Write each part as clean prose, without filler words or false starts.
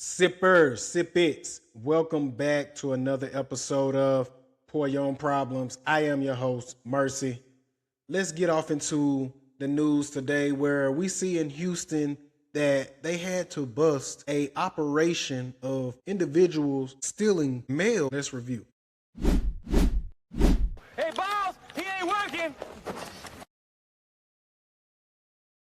Sippers, sippets, welcome back to another episode of Pour Your Own Problems. I am your host, Mercy. Let's get off into the news today where we see in Houston that they had to bust a operation of individuals stealing mail. Let's review. Hey, boss, he ain't working.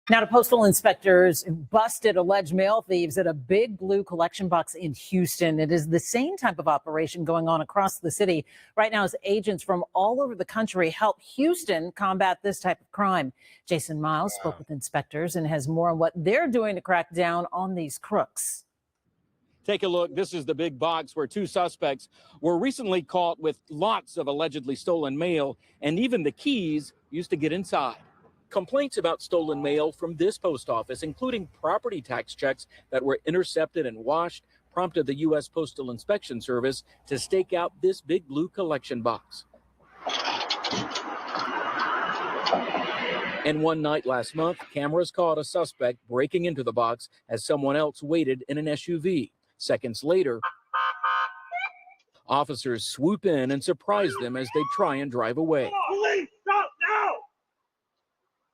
Now to Postal inspectors busted alleged mail thieves at a big blue collection box in Houston. It is the same type of operation going on across the city right now as agents from all over the country help Houston combat this type of crime. Jason Miles spoke with inspectors and has more on what they're doing to crack down on these crooks. Take a look. This is the big box where two suspects were recently caught with lots of allegedly stolen mail, and even the keys used to get inside. Complaints about stolen mail from this post office, including property tax checks that were intercepted and washed, prompted the U.S. Postal Inspection Service to stake out this big blue collection box. And one night last month, cameras caught a suspect breaking into the box as someone else waited in an SUV. Seconds later, officers swoop in and surprise them as they try and drive away. Police, stop now!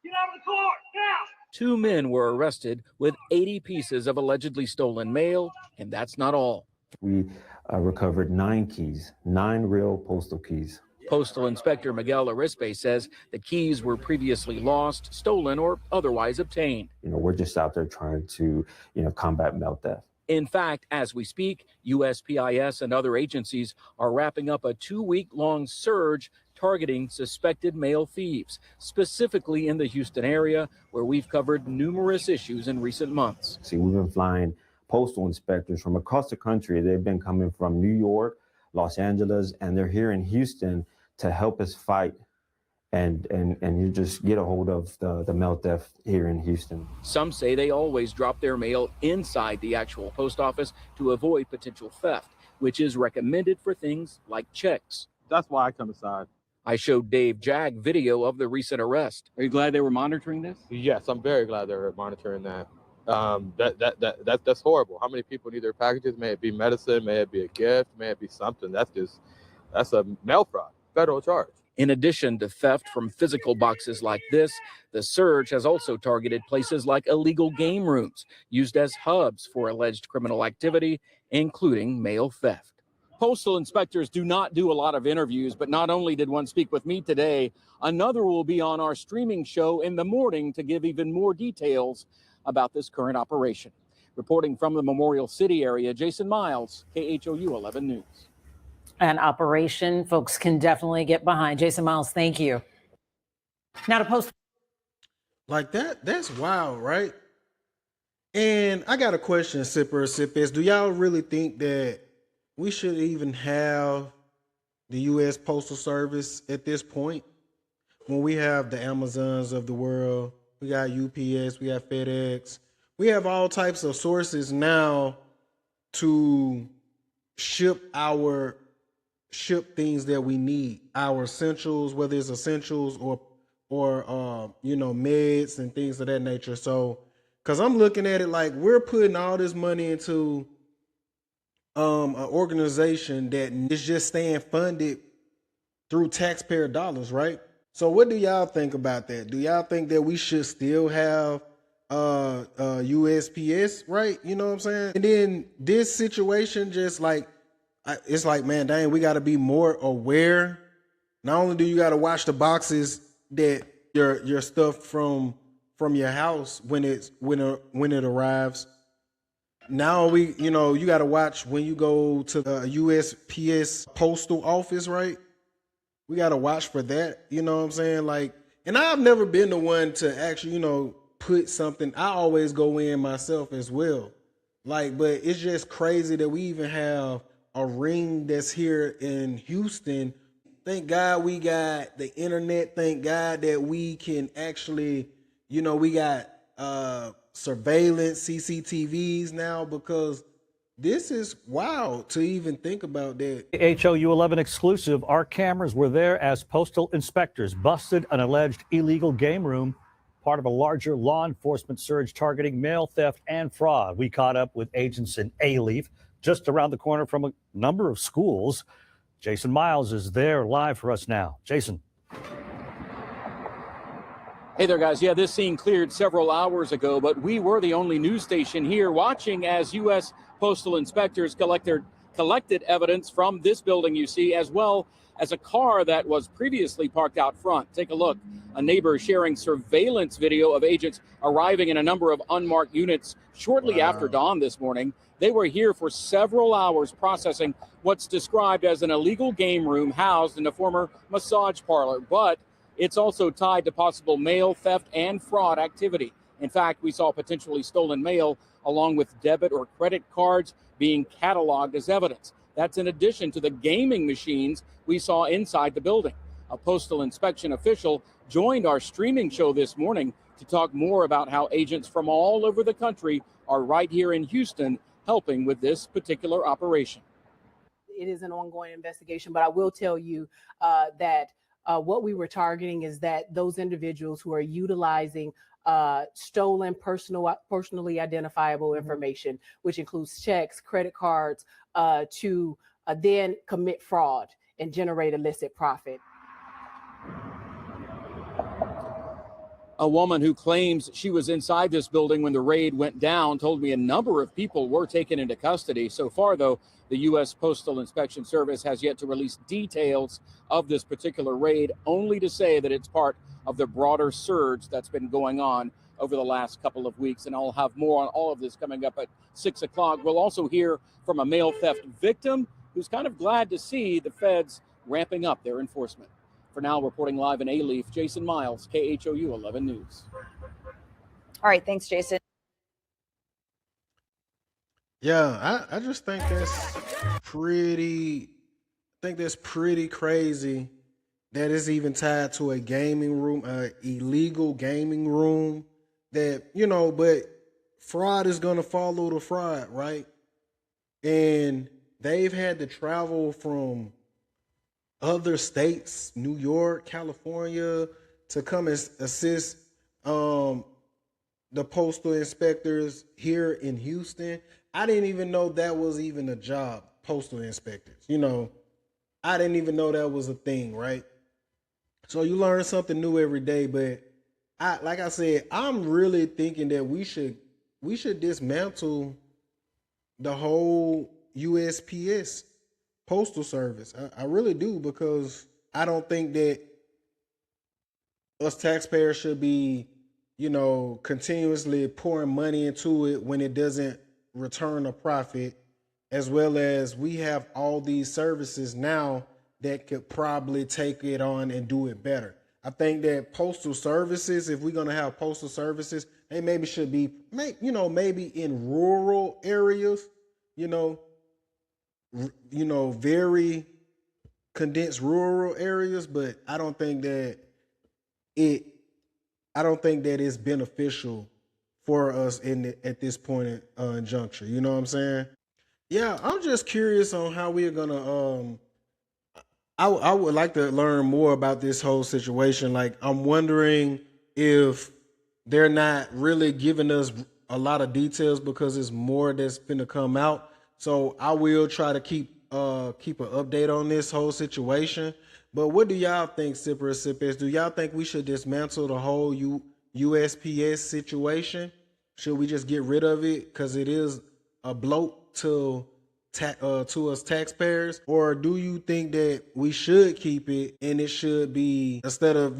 Get out of the car, now! Two men were arrested with 80 pieces of allegedly stolen mail, and that's not all. We recovered 9 keys, 9 real postal keys. Postal Inspector Miguel Arispe says the keys were previously lost, stolen, or otherwise obtained. We're just out there trying to, combat mail theft. In fact, as we speak, USPIS and other agencies are wrapping up a 2-week-long surge targeting suspected mail thieves, specifically in the Houston area, where we've covered numerous issues in recent months. See, we've been flying postal inspectors from across the country. They've been coming from New York, Los Angeles, and they're here in Houston to help us fight and you just get a hold of the mail theft here in Houston. Some say they always drop their mail inside the actual post office to avoid potential theft, which is recommended for things like checks. That's why I come inside. I showed Dave Jag video of the recent arrest. Are you glad they were monitoring this? Yes, I'm very glad they're monitoring that. That's horrible. How many people need their packages? May it be medicine, may it be a gift, may it be something. That's a mail fraud, federal charge. In addition to theft from physical boxes like this, the surge has also targeted places like illegal game rooms used as hubs for alleged criminal activity, including mail theft. Postal inspectors do not do a lot of interviews, but not only did one speak with me today, another will be on our streaming show in the morning to give even more details about this current operation. Reporting from the Memorial City area, Jason Miles, KHOU 11 News. An operation folks can definitely get behind. Jason Miles, thank you. Now to Postal. Like that's wild, right? And I got a question, sippers, sippers. Do y'all really think that we should even have the U.S. Postal Service at this point? When we have the Amazons of the world, we got UPS, we got FedEx, we have all types of sources now to ship things that we need, our essentials, whether it's essentials or meds and things of that nature. So, because I'm looking at it like we're putting all this money into an organization that is just staying funded through taxpayer dollars, right? So what do y'all think about that? Do y'all think that we should still have USPS, right? You know what I'm saying? And then this situation just like, it's like, man, dang, we got to be more aware. Not only do you got to watch the boxes that your stuff from your house when it arrives. Now you got to watch when you go to the USPS postal office, right? We got to watch for that. You know what I'm saying? Like, and I've never been the one to actually, put something. I always go in myself as well. Like, but it's just crazy that we even have a ring that's here in Houston. Thank God we got the internet. Thank God that we can actually, we got surveillance CCTVs now, because this is wild to even think about that. HOU 11 exclusive. Our cameras were there as postal inspectors busted an alleged illegal game room. part of a larger law enforcement surge targeting mail theft and fraud. We caught up with agents in A-Leaf, just around the corner from a number of schools. Jason Miles is there live for us now. Jason. Hey there, guys. Yeah, this scene cleared several hours ago, but we were the only news station here watching as U.S. Postal inspectors collected evidence from this building you see, as well as a car that was previously parked out front. Take a look. A neighbor sharing surveillance video of agents arriving in a number of unmarked units shortly after dawn this morning. They were here for several hours processing what's described as an illegal game room housed in a former massage parlor, but it's also tied to possible mail theft and fraud activity. In fact, we saw potentially stolen mail along with debit or credit cards being cataloged as evidence. That's in addition to the gaming machines we saw inside the building. A postal inspection official joined our streaming show this morning to talk more about how agents from all over the country are right here in Houston helping with this particular operation. It is an ongoing investigation, but I will tell you that what we were targeting is that those individuals who are utilizing stolen personally identifiable information, which includes checks, credit cards, to then commit fraud and generate illicit profit. A woman who claims she was inside this building when the raid went down told me a number of people were taken into custody. So far, though, the U.S. Postal Inspection Service has yet to release details of this particular raid, only to say that it's part of the broader surge that's been going on over the last couple of weeks. And I'll have more on all of this coming up at 6 o'clock. We'll also hear from a mail theft victim who's kind of glad to see the feds ramping up their enforcement. For now, reporting live in A-Leaf, Jason Miles, KHOU 11 News. All right, thanks, Jason. Yeah, I just think that's pretty crazy that it's even tied to a gaming room, illegal gaming room that, but fraud is going to follow the fraud, right? And they've had to travel from other states, New York, California, to come and assist the postal inspectors here in Houston. I didn't even know that was even a job, postal inspectors. I didn't even know that was a thing, right? So you learn something new every day, but like I said, I'm really thinking that we should dismantle the whole USPS postal service. I really do, because I don't think that us taxpayers should be, continuously pouring money into it when it doesn't return a profit, as well as we have all these services now that could probably take it on and do it better. I think that postal services, if we're going to have postal services, they maybe should be, maybe in rural areas, very condensed rural areas, but I don't think that it's beneficial for us at this point in juncture. You know what I'm saying? Yeah, I'm just curious on how we're gonna. I would like to learn more about this whole situation. Like, I'm wondering if they're not really giving us a lot of details because it's more that's going to come out. So I will try to keep an update on this whole situation. But what do y'all think, Sipper and Sippers? Do y'all think we should dismantle the whole USPS situation? Should we just get rid of it because it is a bloat to us taxpayers? Or do you think that we should keep it and it should be, instead of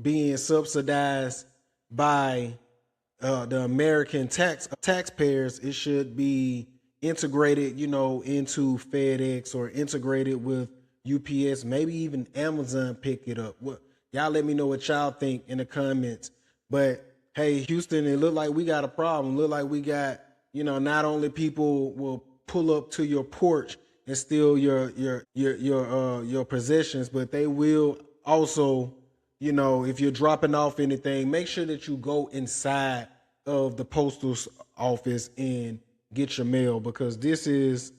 being subsidized by the American taxpayers, it should be integrated into FedEx or integrated with UPS, maybe even Amazon pick it up? Y'all let me know what y'all think in the comments. But hey, Houston, it look like we got a problem. Look like we got, not only people will pull up to your porch and steal your possessions, but they will also, if you're dropping off anything, make sure that you go inside of the postal office and get your mail, because this is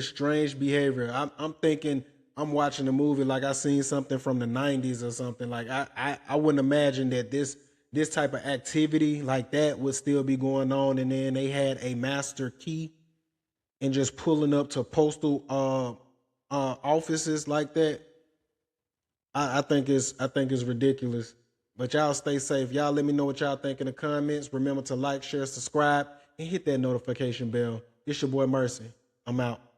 strange behavior. I'm thinking I'm watching a movie like I seen something from the 90s or something. Like I wouldn't imagine that this type of activity like that would still be going on. And then they had a master key and just pulling up to postal offices like that. I think it's ridiculous. But y'all stay safe. Y'all let me know what y'all think in the comments. Remember to like, share, subscribe, and hit that notification bell. It's your boy Mercy. I'm out.